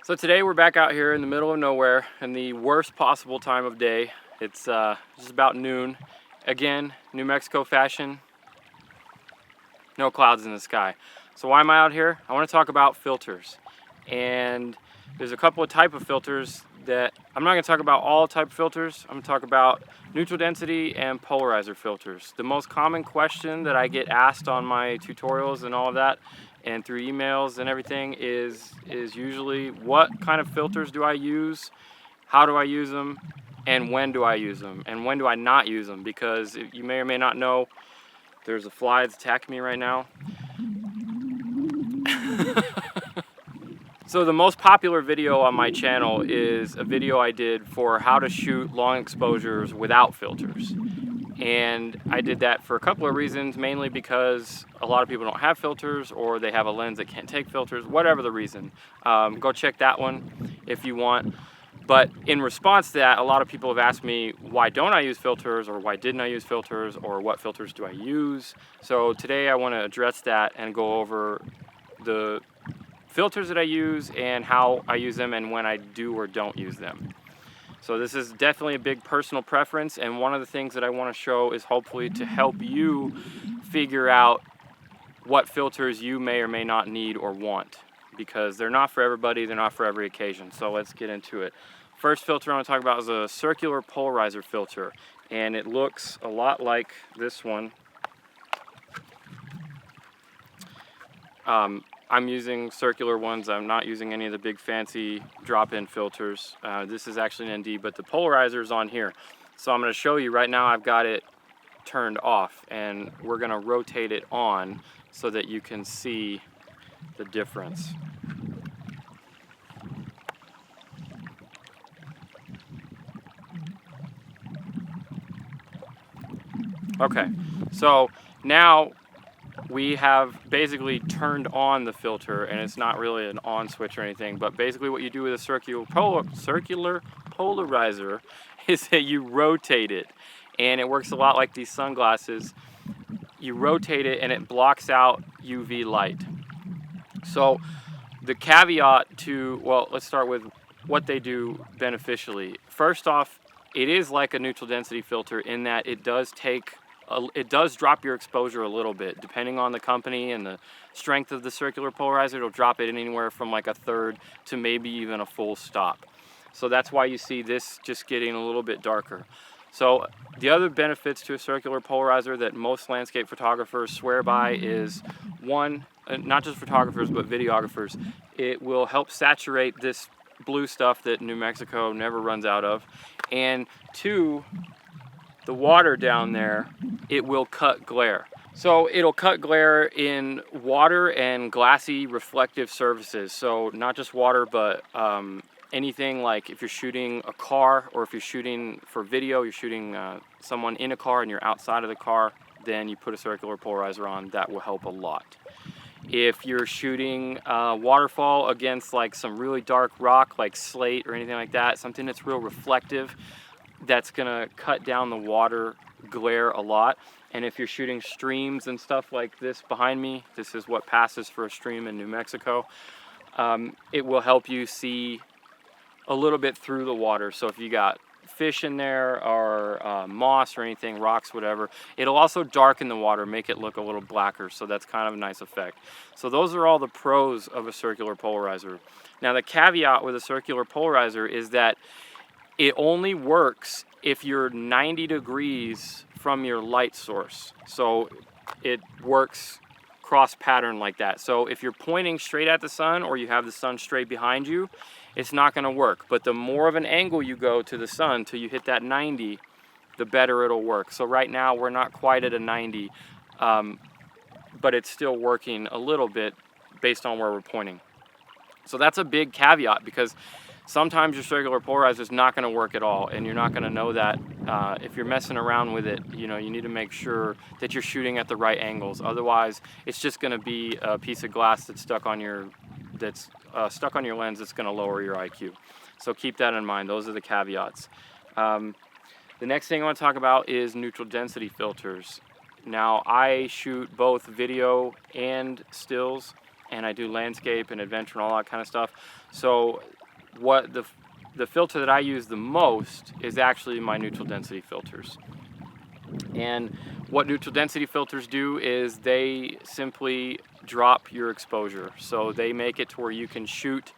So today we're back out here in the middle of nowhere in the worst possible time of day. It's just about noon. Again, New Mexico fashion, no clouds in the sky. So why am I out here? I want to talk about filters. And there's a couple of type of filters that I'm not going to talk about all type of filters. I'm going to talk about neutral density and polarizer filters. The most common question that I get asked on my tutorials and all of that and through emails and everything is usually what kind of filters do I use, how do I use them, and when do I use them, and when do I not use them, because you may or may not know there's a fly that's attacking me right now. So the most popular video on my channel is a video I did for how to shoot long exposures without filters. And I did that for a couple of reasons, mainly because a lot of people don't have filters or they have a lens that can't take filters, whatever the reason. Go check that one if you want. But in response to that, a lot of people have asked me, why don't I use filters, or why didn't I use filters, or what filters do I use? So today I want to address that and go over the filters that I use and how I use them and when I do or don't use them. So this is definitely a big personal preference, and one of the things that I want to show is hopefully to help you figure out what filters you may or may not need or want, because they're not for everybody, they're not for every occasion. So let's get into it. First filter I want to talk about is a circular polarizer filter, and it looks a lot like this one. I'm using circular ones. I'm not using any of the big fancy drop-in filters. This is actually an ND, but the polarizer is on here. So I'm going to show you right now. I've got it turned off, and we're going to rotate it on so that you can see the difference. Okay, so now we have basically turned on the filter, and it's not really an on switch or anything, but basically what you do with a circular polarizer is that you rotate it, and it works a lot like these sunglasses. You rotate it and it blocks out UV light. So the caveat to, well, let's start with what they do beneficially. First off, it is like a neutral density filter in that it does drop your exposure a little bit. Depending on the company and the strength of the circular polarizer, it'll drop it anywhere from like 1/3 to maybe even a full stop. So that's why you see this just getting a little bit darker. So the other benefits to a circular polarizer that most landscape photographers swear by is, one, not just photographers but videographers, it will help saturate this blue stuff that New Mexico never runs out of, and two, the water down there, it will cut glare. So it'll cut glare in water and glassy reflective surfaces. So not just water, but anything like if you're shooting a car, or if you're shooting for video, you're shooting someone in a car and you're outside of the car, then you put a circular polarizer on. That will help a lot. If you're shooting waterfall against like some really dark rock like slate or anything like that, something that's real reflective, that's gonna cut down the water glare a lot. And if you're shooting streams and stuff like this behind me, this is what passes for a stream in New Mexico, it will help you see a little bit through the water. So if you got fish in there or moss or anything, rocks, whatever, it'll also darken the water, make it look a little blacker. So that's kind of a nice effect. So those are all the pros of a circular polarizer. Now the caveat with a circular polarizer is that it only works if you're 90 degrees from your light source. So it works cross pattern like that. So if you're pointing straight at the sun, or you have the sun straight behind you, it's not going to work. But the more of an angle you go to the sun till you hit that 90, the better it'll work. So right now we're not quite at a 90, but it's still working a little bit based on where we're pointing. So that's a big caveat, because sometimes your circular polarizer is not going to work at all, and you're not going to know that. If you're messing around with it, you need to make sure that you're shooting at the right angles. Otherwise, it's just going to be a piece of glass that's stuck on your lens that's going to lower your IQ. So keep that in mind. Those are the caveats. The next thing I want to talk about is neutral density filters. Now, I shoot both video and stills, and I do landscape and adventure and all that kind of stuff. So the filter that I use the most is actually my neutral density filters. And what neutral density filters do is they simply drop your exposure. So they make it to where you can shoot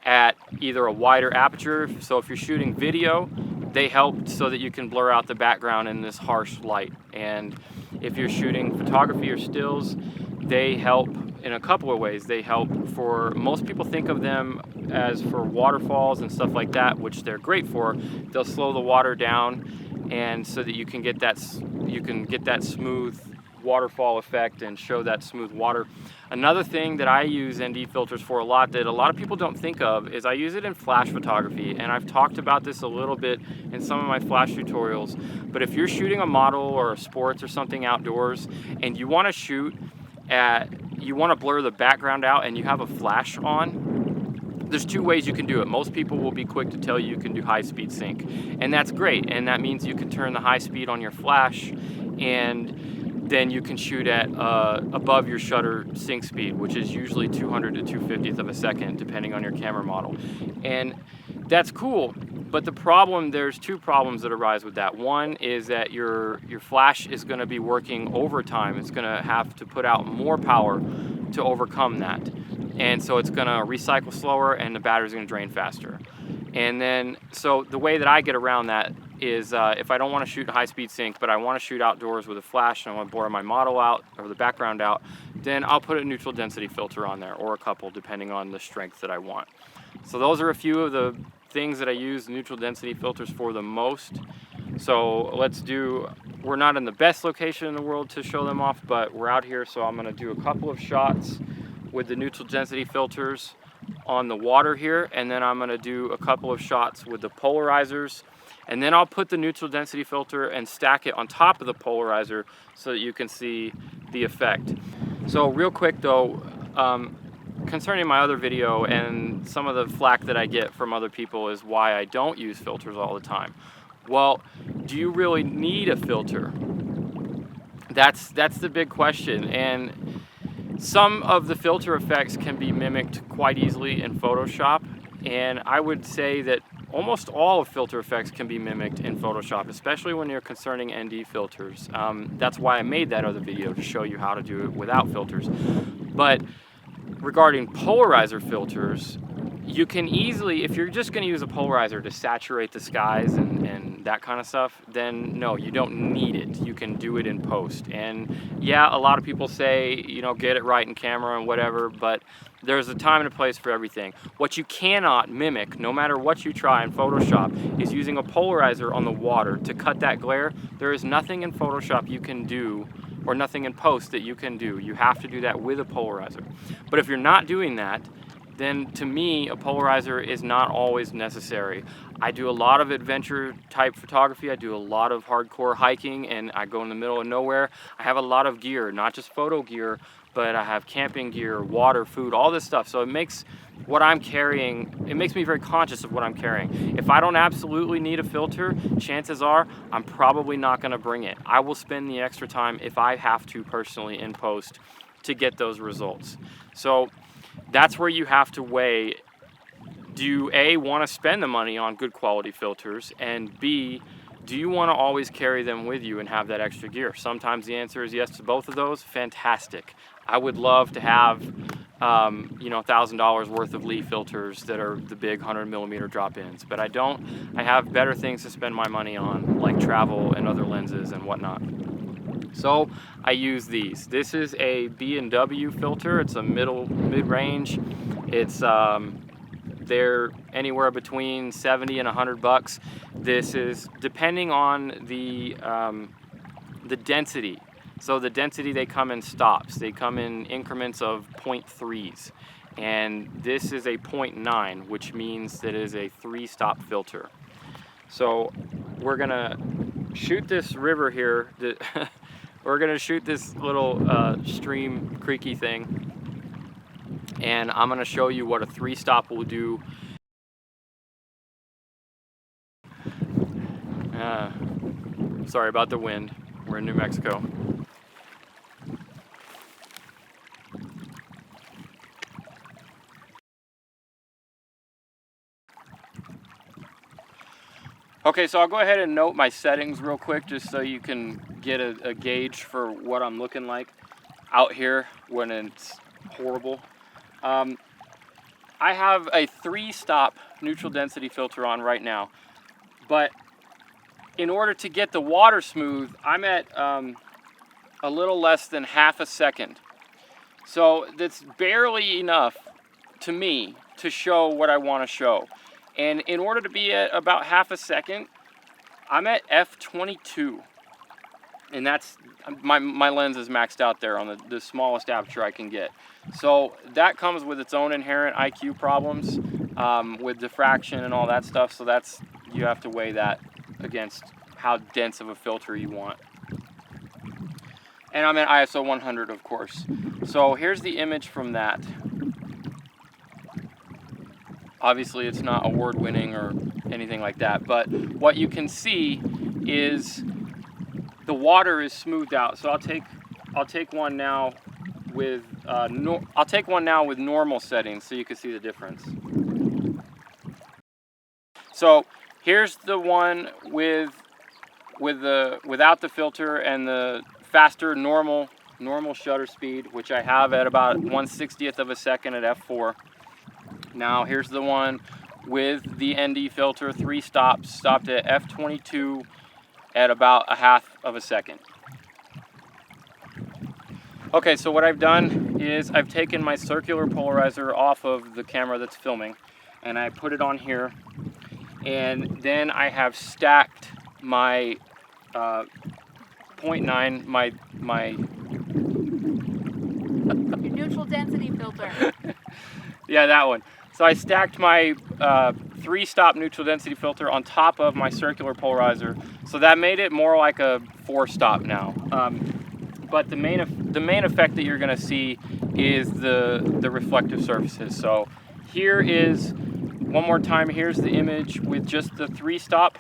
at either a wider aperture. So if you're shooting video, they help so that you can blur out the background in this harsh light. And if you're shooting photography or stills, they help in a couple of ways. They help for, most people think of them as for waterfalls and stuff like that, which they're great for. They'll slow the water down, and so that you can get that smooth waterfall effect and show that smooth water. Another thing that I use ND filters for a lot that a lot of people don't think of is I use it in flash photography, and I've talked about this a little bit in some of my flash tutorials. But if you're shooting a model or sports or something outdoors and you want to shoot you want to blur the background out and you have a flash on, there's two ways you can do it. Most people will be quick to tell you can do high-speed sync, and that's great, and that means you can turn the high speed on your flash, and then you can shoot at above your shutter sync speed, which is usually 200 to 250th of a second, depending on your camera model. And that's cool, but there's two problems that arise with that. One is that your flash is going to be working overtime. It's going to have to put out more power to overcome that. And so it's going to recycle slower and the battery's going to drain faster. And then, so the way that I get around that is if I don't want to shoot high-speed sync, but I want to shoot outdoors with a flash and I want to blur my model out or the background out, then I'll put a neutral density filter on there, or a couple, depending on the strength that I want. So those are a few of the things that I use neutral density filters for the most. So we're not in the best location in the world to show them off, but we're out here, so I'm going to do a couple of shots with the neutral density filters on the water here, and then I'm going to do a couple of shots with the polarizers, and then I'll put the neutral density filter and stack it on top of the polarizer so that you can see the effect. So real quick though, concerning my other video and some of the flack that I get from other people is why I don't use filters all the time. Well, do you really need a filter? That's the big question, and some of the filter effects can be mimicked quite easily in Photoshop, and I would say that almost all of filter effects can be mimicked in Photoshop, especially when you're concerning ND filters. That's why I made that other video, to show you how to do it without filters. But regarding polarizer filters, you can easily, if you're just going to use a polarizer to saturate the skies and that kind of stuff, then no, you don't need it. You can do it in post. And yeah, a lot of people say, you know, get it right in camera and whatever, but there's a time and a place for everything. What you cannot mimic, no matter what you try in Photoshop, is using a polarizer on the water to cut that glare. There is nothing in Photoshop you can do, or nothing in post that you can do. You have to do that with a polarizer. But if you're not doing that, then to me, a polarizer is not always necessary. I do a lot of adventure type photography. I do a lot of hardcore hiking, and I go in the middle of nowhere. I have a lot of gear, not just photo gear, but I have camping gear, water, food, all this stuff. So it makes what I'm carrying, it makes me very conscious of what I'm carrying. If I don't absolutely need a filter, chances are I'm probably not gonna bring it. I will spend the extra time if I have to personally in post to get those results. So that's where you have to weigh, do you A, want to spend the money on good quality filters, and B, do you want to always carry them with you and have that extra gear? Sometimes the answer is yes to both of those. Fantastic. I would love to have you know, $1,000 worth of Lee filters that are the big 100mm drop-ins, but I don't. I have better things to spend my money on, like travel and other lenses and whatnot. So I use these. This is a B&W filter. It's a mid-range. It's they're anywhere between 70 and 100 bucks. This is depending on the density. So the density, they come in stops. They come in increments of 0.3s, and this is a 0.9, which means that it is a 3-stop filter. So we're gonna shoot this river here. We're gonna shoot this little stream creaky thing, and I'm gonna show you what a 3-stop will do. Sorry about the wind. We're in New Mexico. Okay, so I'll go ahead and note my settings real quick just so you can get a gauge for what I'm looking like out here when it's horrible. I have a 3-stop neutral density filter on right now, but in order to get the water smooth, I'm at a little less than half a second. So that's barely enough to me to show what I want to show. And in order to be at about half a second, I'm at f/22. And that's, my lens is maxed out there on the smallest aperture I can get. So that comes with its own inherent IQ problems with diffraction and all that stuff. So that's, you have to weigh that against how dense of a filter you want. And I'm at ISO 100, of course. So here's the image from that. Obviously it's not award-winning or anything like that, but what you can see is the water is smoothed out. So I'll take one now with normal settings so you can see the difference. So here's the one without the filter and the faster normal shutter speed, which I have at about 1/60th of a second at f4. Now here's the one with the ND filter, 3 stops, stopped at f/22 at about a half of a second. Okay, so what I've done is I've taken my circular polarizer off of the camera that's filming, and I put it on here, and then I have stacked my 0.9, my your neutral density filter. Yeah, that one. So I stacked my 3-stop neutral density filter on top of my circular polarizer, so that made it more like a 4-stop now. But the main effect that you're going to see is the reflective surfaces. So here is, one more time, here's the image with just the 3-stop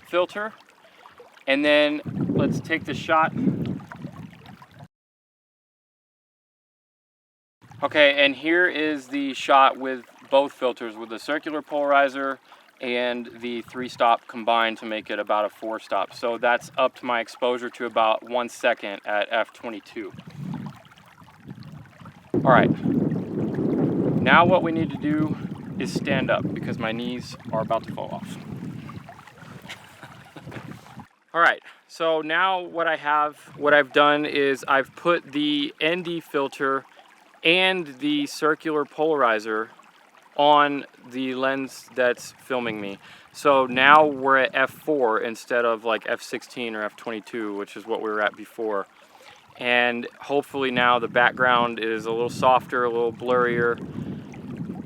filter, and then let's take the shot. Okay, and here is the shot with both filters, with the circular polarizer and the 3-stop combined to make it about a 4-stop. So that's upped my exposure to about 1 second at f/22. All right, now what we need to do is stand up because my knees are about to fall off. All right, so now what I've done is I've put the ND filter and the circular polarizer on the lens that's filming me. So now we're at f4 instead of like f/16 or f/22, which is what we were at before. And hopefully now the background is a little softer, a little blurrier.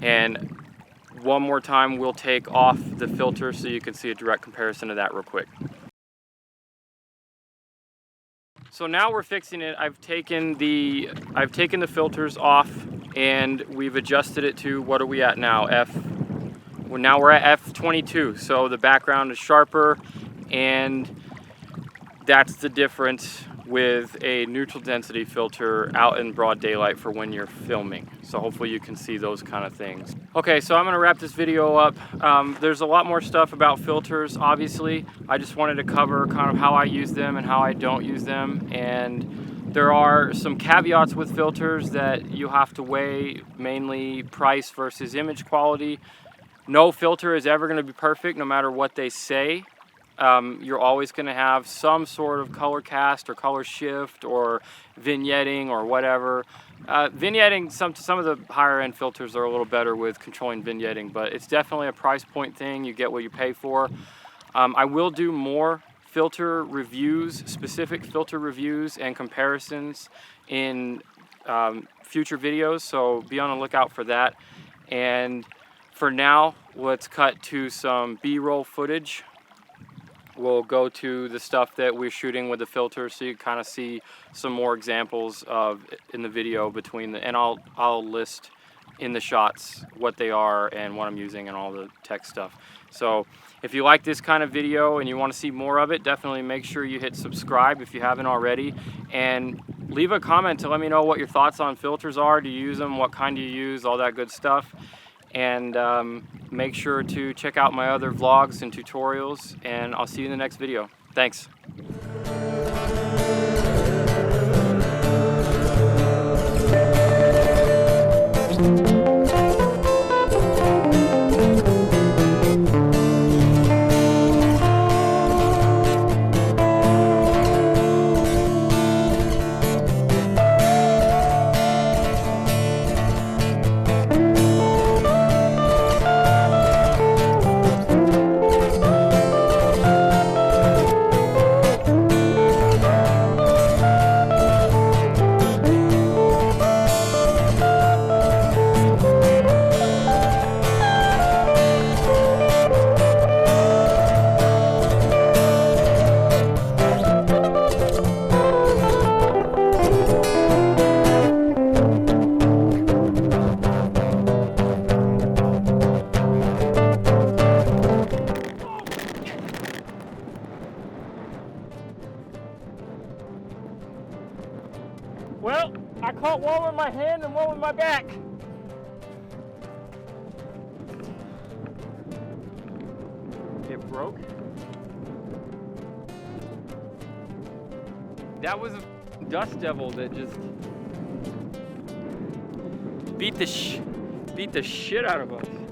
And one more time we'll take off the filter so you can see a direct comparison of that real quick. So now we're fixing it. I've taken the filters off and we've adjusted it to, what are we at now? Now we're at f/22. So the background is sharper, and that's the difference with a neutral density filter out in broad daylight for when you're filming. So hopefully you can see those kind of things. Okay, so I'm gonna wrap this video up. There's a lot more stuff about filters, obviously. I just wanted to cover kind of how I use them and how I don't use them. And there are some caveats with filters that you have to weigh, mainly price versus image quality. No filter is ever gonna be perfect, no matter what they say. You're always going to have some sort of color cast or color shift or vignetting or whatever. Vignetting, some of the higher end filters are a little better with controlling vignetting, but it's definitely a price point thing. You get what you pay for. I will do more filter reviews, specific filter reviews and comparisons in future videos, so be on the lookout for that. And for now, let's cut to some B-roll footage. We'll go to the stuff that we're shooting with the filter so you kind of see some more examples of in the video between and I'll list in the shots what they are and what I'm using and all the tech stuff. So if you like this kind of video and you want to see more of it, definitely make sure you hit subscribe if you haven't already, and leave a comment to let me know what your thoughts on filters are. Do you use them? What kind do you use? All that good stuff. And make sure to check out my other vlogs and tutorials, and I'll see you in the next video. Thanks. Well, I caught one with my hand and one with my back. It broke. That was a dust devil that just beat the shit out of us.